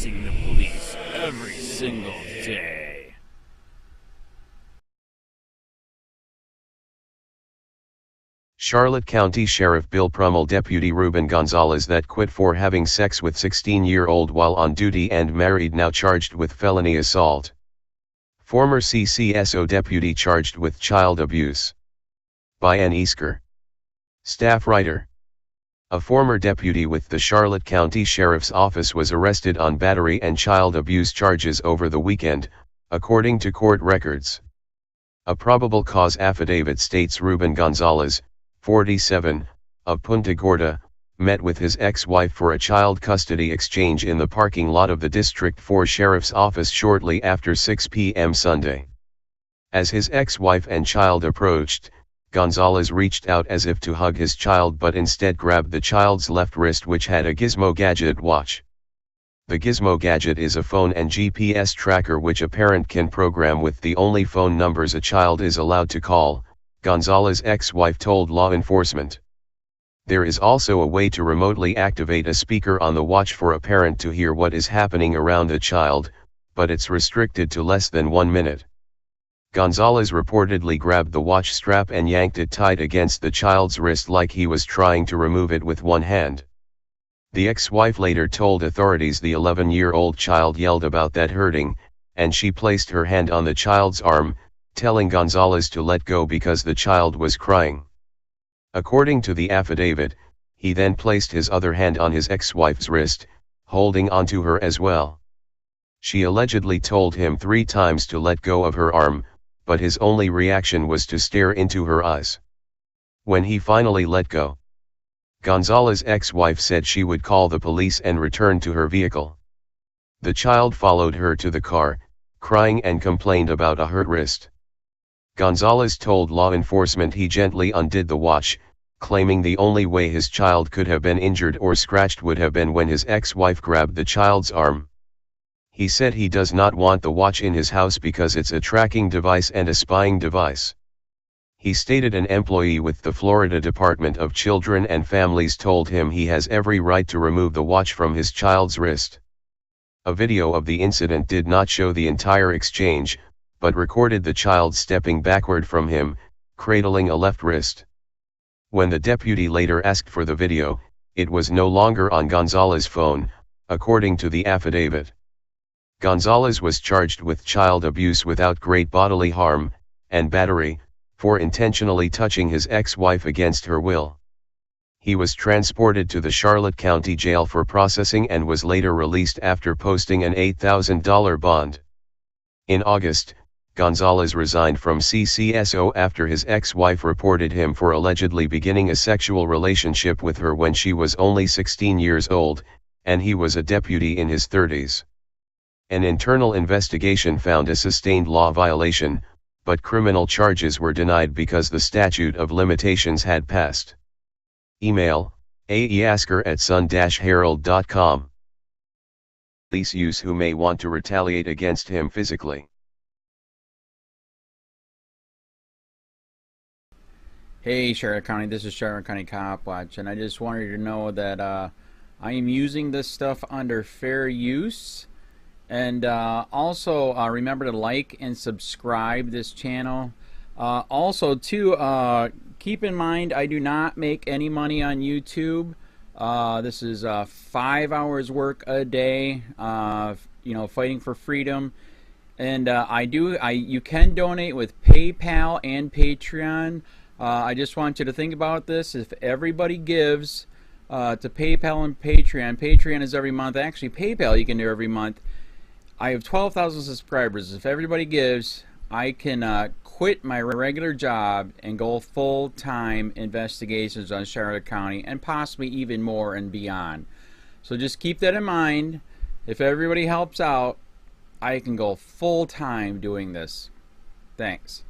facing the police every single day. Charlotte County Sheriff Bill Prummell Deputy Ruben Gonzales that quit for having sex with 16-year-old while on duty and married now charged with felony assault. Former CCSO deputy charged with child abuse. By Ann Easker. Staff writer. A former deputy with the Charlotte County Sheriff's Office was arrested on battery and child abuse charges over the weekend, according to court records. A probable cause affidavit states Ruben Gonzales, 47, of Punta Gorda, met with his ex-wife for a child custody exchange in the parking lot of the District 4 Sheriff's Office shortly after 6 p.m. Sunday. As his ex-wife and child approached, Gonzales reached out as if to hug his child but instead grabbed the child's left wrist, which had a Gizmo Gadget watch. The Gizmo Gadget is a phone and GPS tracker which a parent can program with the only phone numbers a child is allowed to call, Gonzales' ex-wife told law enforcement. There is also a way to remotely activate a speaker on the watch for a parent to hear what is happening around the child, but it's restricted to less than 1 minute. Gonzales reportedly grabbed the watch strap and yanked it tight against the child's wrist like he was trying to remove it with one hand. The ex-wife later told authorities the 11-year-old child yelled about that hurting, and she placed her hand on the child's arm, telling Gonzales to let go because the child was crying. According to the affidavit, he then placed his other hand on his ex-wife's wrist, holding onto her as well. She allegedly told him 3 times to let go of her arm, but his only reaction was to stare into her eyes. When he finally let go, Gonzales' ex-wife said she would call the police and return to her vehicle. The child followed her to the car, crying and complained about a hurt wrist. Gonzales told law enforcement he gently undid the watch, claiming the only way his child could have been injured or scratched would have been when his ex-wife grabbed the child's arm. He said he does not want the watch in his house because it's a tracking device and a spying device. He stated an employee with the Florida Department of Children and Families told him he has every right to remove the watch from his child's wrist. A video of the incident did not show the entire exchange, but recorded the child stepping backward from him, cradling a left wrist. When the deputy later asked for the video, it was no longer on Gonzales' phone, according to the affidavit. Gonzales was charged with child abuse without great bodily harm, and battery, for intentionally touching his ex-wife against her will. He was transported to the Charlotte County Jail for processing and was later released after posting an $8,000 bond. In August, Gonzales resigned from CCSO after his ex-wife reported him for allegedly beginning a sexual relationship with her when she was only 16 years old, and he was a deputy in his 30s. An internal investigation found a sustained law violation, but criminal charges were denied because the statute of limitations had passed. Email, aeasker@sun-herald.com. Police use who may want to retaliate against him physically. Hey Charlotte County, this is Charlotte County COPWATCH, and I just wanted you to know that I am using this stuff under fair use. And also remember to like and subscribe this channel. Also too, keep in mind I do not make any money on YouTube. This is 5 hours work a day, fighting for freedom. And you can donate with PayPal and Patreon. I just want you to think about this. If everybody gives to PayPal and Patreon is every month. Actually, PayPal you can do every month. I have 12,000 subscribers. If everybody gives, I can quit my regular job and go full-time investigations on Charlotte County and possibly even more and beyond. So just keep that in mind. If everybody helps out, I can go full-time doing this. Thanks.